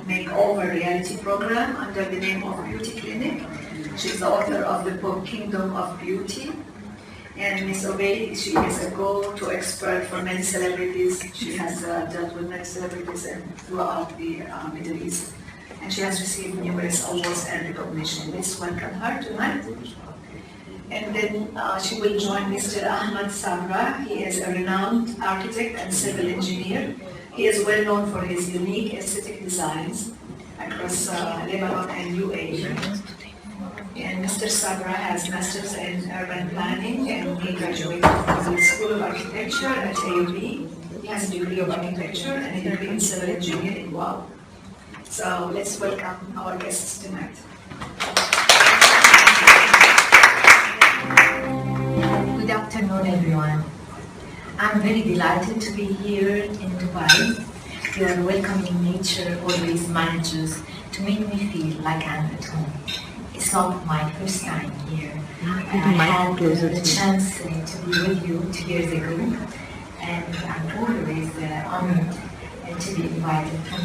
makeover reality program under the name of Beauty Clinic. She's the author of the book Kingdom of Beauty. And Ms. Obeid, she is a go-to expert for many celebrities. She has dealt with many celebrities throughout the Middle East. And she has received numerous awards and recognition. Let's welcome her tonight. And then she will join Mr. Ahmad Sabra. He is a renowned architect and civil engineer. He is well known for his unique aesthetic designs across Lebanon and UAE. And Mr. Sabra has masters in urban planning, and he graduated from the School of Architecture at AUB. He has a degree of architecture and a degree in civil engineering. Wow. So let's welcome our guests tonight. Good afternoon, everyone. I'm very delighted to be here in Dubai. Your welcoming nature always manages to make me feel like I'm at home. It's not my first time here. I had the chance to be with you 2 years ago, and I'm always honored to be invited from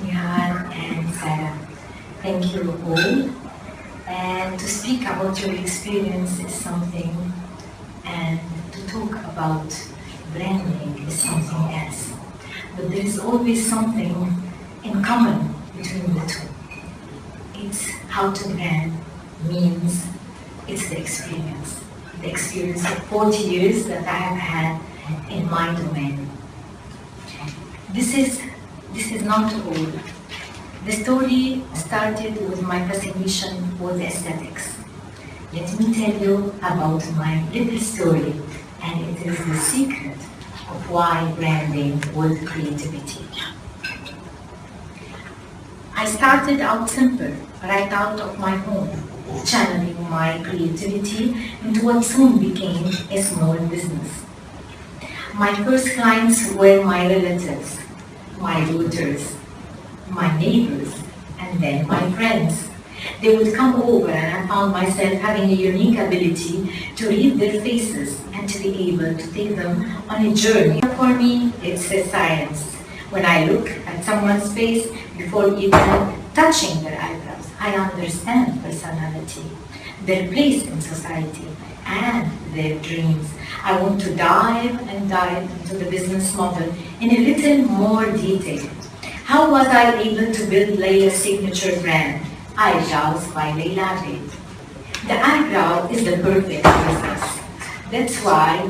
Nihal and Sarah. Thank you all. And to speak about your experience is something, and to talk about branding is something else. But there is always something in common between the two. It's how to brand means it's the experience of 40 years that I have had in my domain. This is not all. The story started with my fascination with aesthetics. Let me tell you about my little story, and it is the secret of why branding with creativity. I started out simple, right out of my home, channeling my creativity into what soon became a small business. My first clients were my relatives, my daughters, my neighbors, and then my friends. They would come over, and I found myself having a unique ability to read their faces and to be able to take them on a journey. For me, it's a science. When I look at someone's face before even touching their eyebrows, I understand personality, their place in society, and their dreams. I want to dive into the business model in a little more detail. How was I able to build Leila's signature brand, Eyebrows by Leila Obeid? The eyebrow is the perfect business. That's why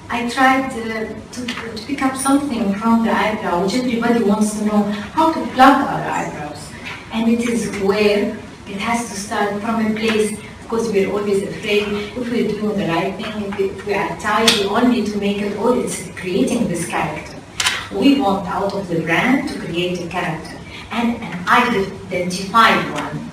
I tried to pick up something from the eyebrow, which everybody wants to know how to plug our eyebrows. And it is where it has to start from a place, because we're always afraid if we're doing the right thing, if we are tidy only to make it all, it's creating this character. We want out of the brand to create a character, and an identified one.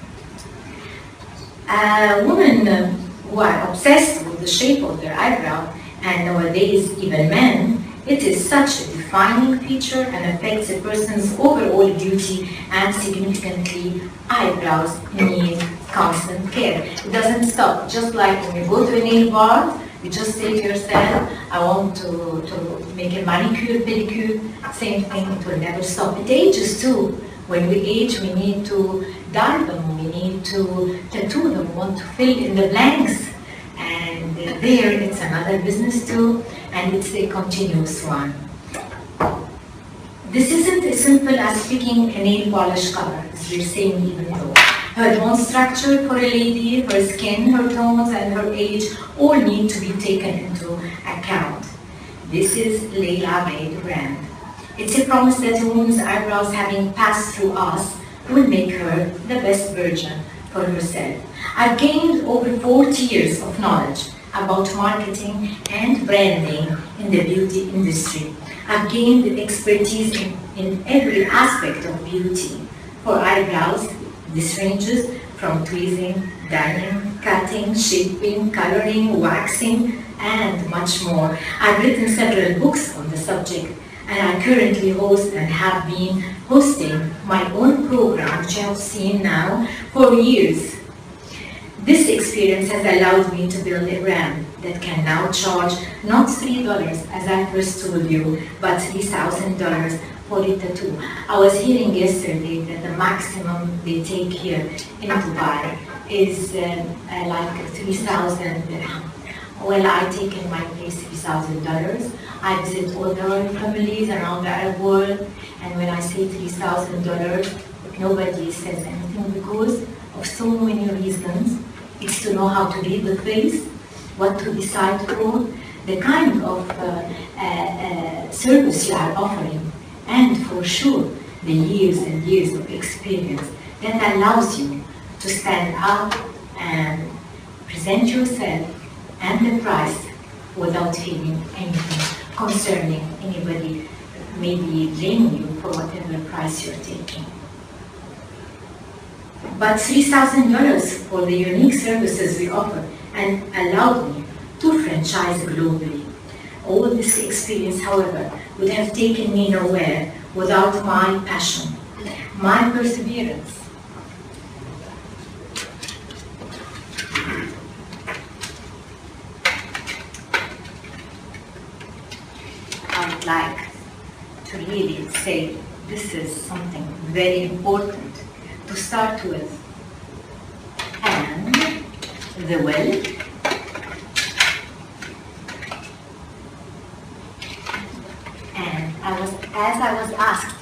Women who are obsessed with the shape of their eyebrow, and nowadays even men, it is such a defining feature and affects a person's overall beauty, and significantly eyebrows need constant care. It doesn't stop. Just like when you go to a nail bar, you just say to yourself, I want to make a manicure, pedicure. Same thing, it will never stop. It ages too. When we age, we need to dye them, we need to tattoo them, we want to fill in the blanks. And there, it's another business too, and it's a continuous one. This isn't as simple as picking a nail polish color, as we're saying even though. Her bone structure for a lady, her skin, her tones, and her age all need to be taken into account. This is Leila Obeid brand. It's a promise that a woman's eyebrows, having passed through us, will make her the best version for herself. I've gained over 40 years of knowledge about marketing and branding in the beauty industry. I've gained expertise in every aspect of beauty. For eyebrows, this ranges from tweezing, dyeing, cutting, shaping, coloring, waxing, and much more. I've written several books on the subject, and I currently host and have been hosting my own program, which you have seen now, for years. This experience has allowed me to build a brand that can now charge not $3, as I first told you, but $3,000 for a tattoo. I was hearing yesterday that the maximum they take here in Dubai is like 3,000 dirham. Well, I take in my place $3,000. I visit all the royal families around the Arab world, and when I say $3,000, nobody says anything because of so many reasons. It's to know how to read the face, what to decide for, the kind of service you are offering, and for sure, the years and years of experience that allows you to stand up and present yourself and the price without feeling anything concerning anybody maybe blaming you for whatever price you're taking. But $3,000 for the unique services we offer and allowed me to franchise globally. All this experience, however, would have taken me nowhere without my passion, my perseverance. I would like to really say this is something very important to start with. And the will. And as I was asked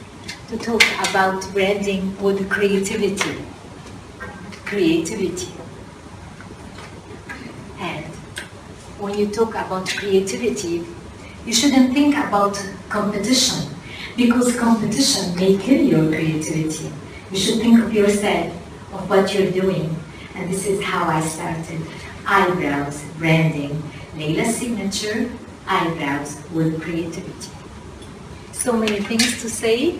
to talk about branding with creativity. And when you talk about creativity, you shouldn't think about competition, because competition may kill your creativity. You should think of yourself, of what you're doing. And this is how I started. Eyebrows branding, Leila's signature, eyebrows with creativity. So many things to say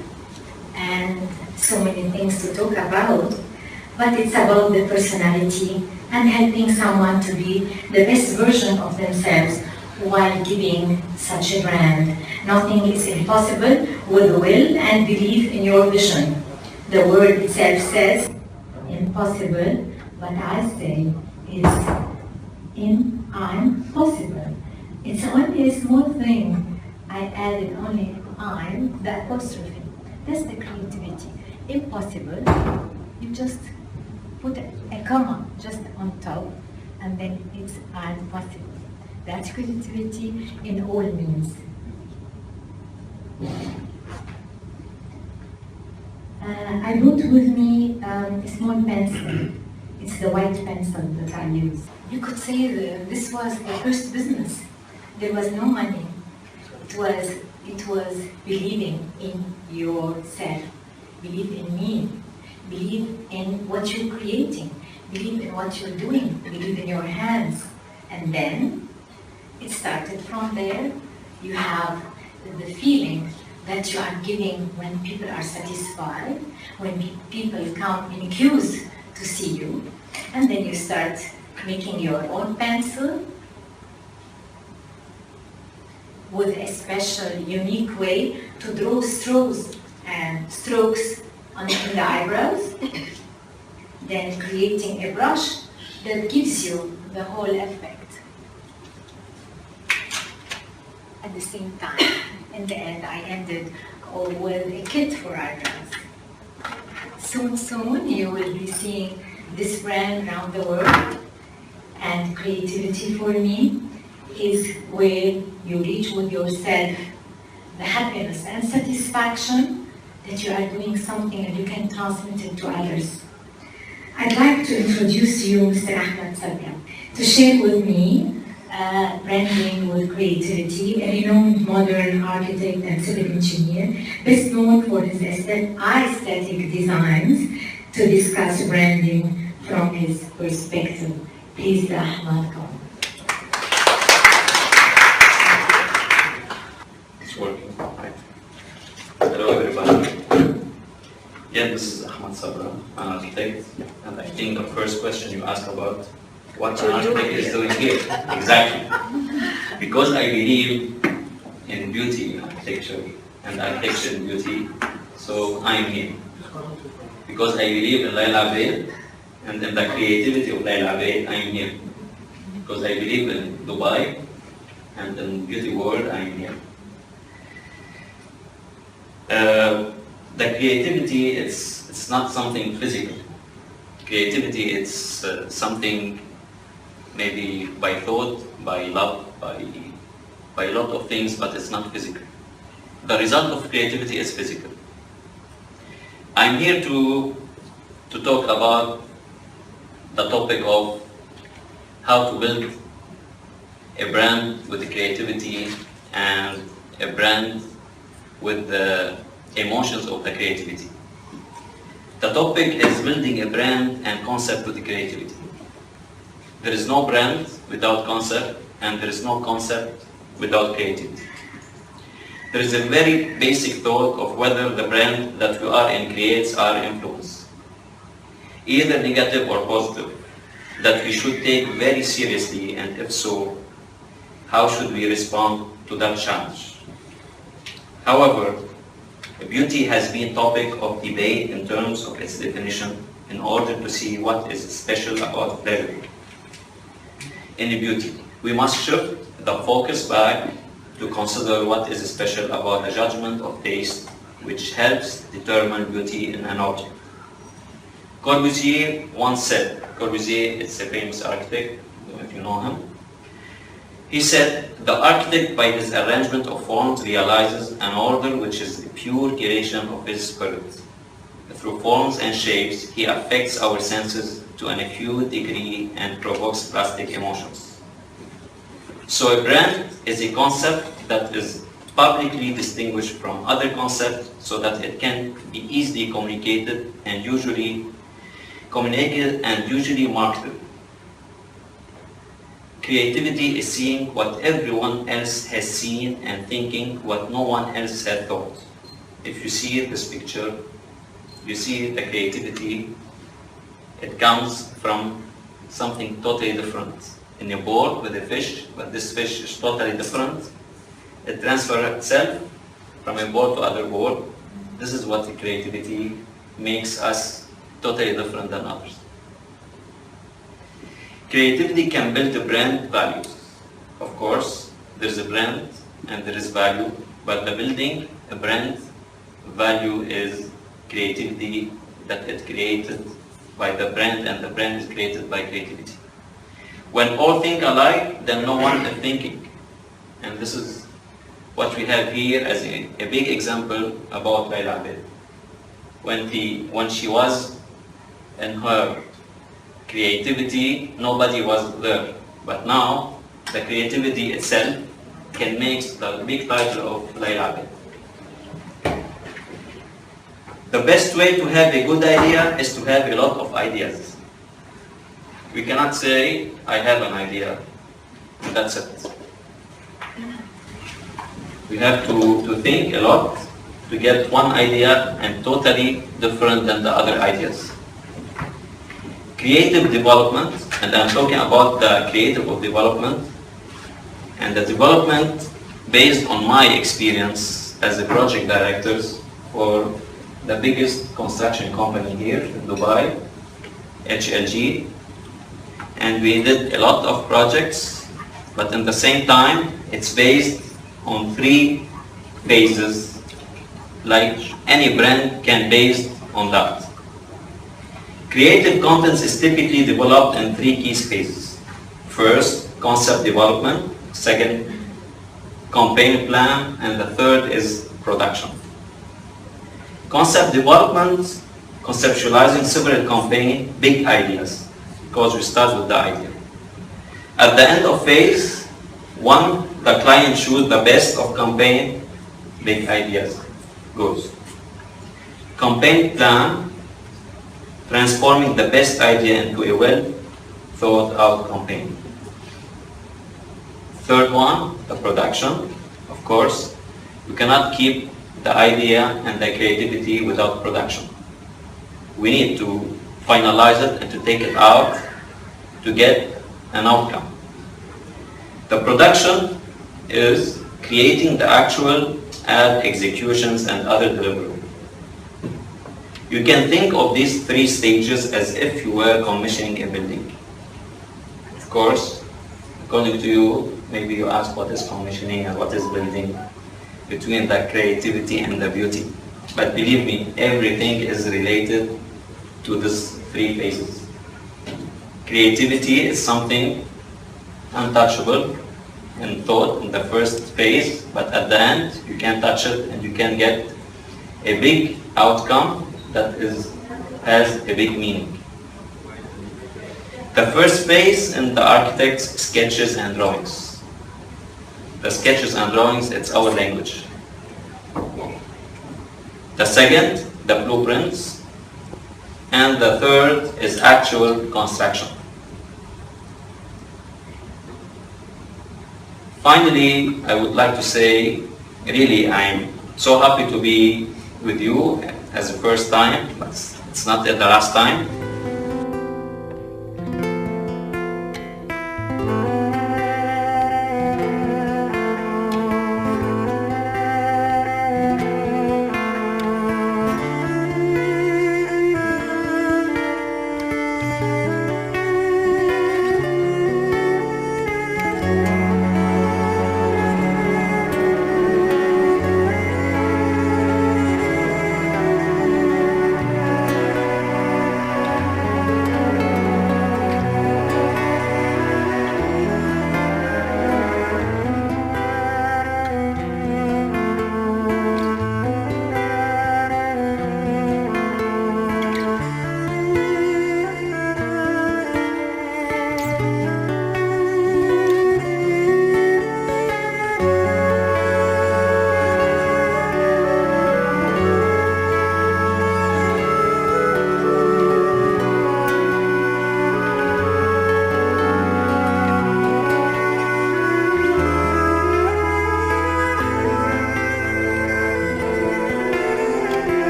and so many things to talk about, but it's about the personality and helping someone to be the best version of themselves while giving such a brand. Nothing is impossible with will and belief in your vision. The word itself says impossible, but I say is impossible. It's only a small thing. I added only I'm, the apostrophe. That's the creativity. Impossible, you just put a comma just on top, and then it's impossible. That's creativity in all means. I brought with me a small pencil. It's the white pencil that I use. You could say that this was the first business. There was no money. It was believing in yourself. Believe in me. Believe in what you're creating. Believe in what you're doing. Believe in your hands. And then it started from there. You have the feeling that you are giving when people are satisfied, when people come in queues to see you, and then you start making your own pencil with a special, unique way to draw strokes in the eyebrows, then creating a brush that gives you the whole effect. At the same time, in the end, I ended with a kit for eyebrows. Soon, you will be seeing this brand around the world. And creativity for me is where you reach with yourself the happiness and satisfaction that you are doing something and you can transmit it to others. I'd like to introduce you Mr. Ahmad Sabra to share with me branding with creativity, a renowned modern architect and civil engineer, best known for his aesthetic designs, to discuss branding from his perspective. Please, Ahmad, come. It's working. Right. Hello, everybody. Yeah, this is Ahmad Sabra, an architect, and I think the first question you asked about what an architect is doing here. Exactly. Because I believe in beauty in architecture and architecture in beauty, so I am here. Because I believe in Leila Obeid and in the creativity of Leila Obeid, I am here. Because I believe in Dubai and in beauty world, I am here. The creativity, it's not something physical. Creativity, it's something maybe by thought, by love, by a lot of things, but it's not physical. The result of creativity is physical. I'm here to talk about the topic of how to build a brand with the creativity and a brand with the emotions of the creativity. The topic is building a brand and concept with the creativity. There is no brand without concept, and there is no concept without creativity. There is a very basic thought of whether the brand that we are in creates our influence, either negative or positive, that we should take very seriously, and if so, how should we respond to that challenge? However, beauty has been topic of debate in terms of its definition in order to see what is special about flavor. In beauty, we must shift the focus back to consider what is special about the judgment of taste, which helps determine beauty in an object. Corbusier once said, Corbusier is a famous architect, if you know him. He said, the architect by his arrangement of forms realizes an order which is a pure creation of his spirit. Through forms and shapes, he affects our senses to an acute degree and provokes plastic emotions. So a brand is a concept that is publicly distinguished from other concepts so that it can be easily communicated and usually marketed. Creativity is seeing what everyone else has seen and thinking what no one else had thought. If you see this picture, you see the creativity. It comes from something totally different. In a bowl with a fish, but this fish is totally different. It transfers itself from a bowl to other bowl. This is what the creativity makes us totally different than others. Creativity can build a brand values. Of course, there's a brand and there is value, but the building a brand value is creativity that is created by the brand, and the brand is created by creativity. When all think alike, then no one is thinking. And this is what we have here as a big example about Leila Obeid. When she was in her creativity, nobody was there. But now, the creativity itself can make the big title of Leila Obeid. The best way to have a good idea is to have a lot of ideas. We cannot say, I have an idea, and that's it. We have to think a lot to get one idea and totally different than the other ideas. Creative development, and I'm talking about the creative of development, and the development based on my experience as a project director for the biggest construction company here in Dubai, HLG, and we did a lot of projects, but in the same time, it's based on 3 phases, like any brand can based on that. Creative content is typically developed in 3 key phases. First, concept development. Second, campaign plan. And the third is production. Concept development, conceptualizing several campaign, big ideas, because we start with the idea. At the end of phase 1, the client chooses the best of campaign, big ideas, goes. Campaign plan, transforming the best idea into a well thought out campaign. Third one, the production. Of course, we cannot keep the idea and the creativity without production. We need to finalize it and to take it out to get an outcome. The production is creating the actual ad executions and other delivery. You can think of these 3 stages as if you were commissioning a building. Of course, according to you, maybe you ask what is commissioning and what is building. between the creativity and the beauty. But believe me, everything is related to these three phases. Creativity is something untouchable in thought in the first phase, but at the end you can touch it and you can get a big outcome that has a big meaning. The first phase in the architect's sketches and drawings. The sketches and drawings, it's our language. The second, the blueprints. And the third is actual construction. Finally, I would like to say, really, I'm so happy to be with you as the first time, but it's not the last time.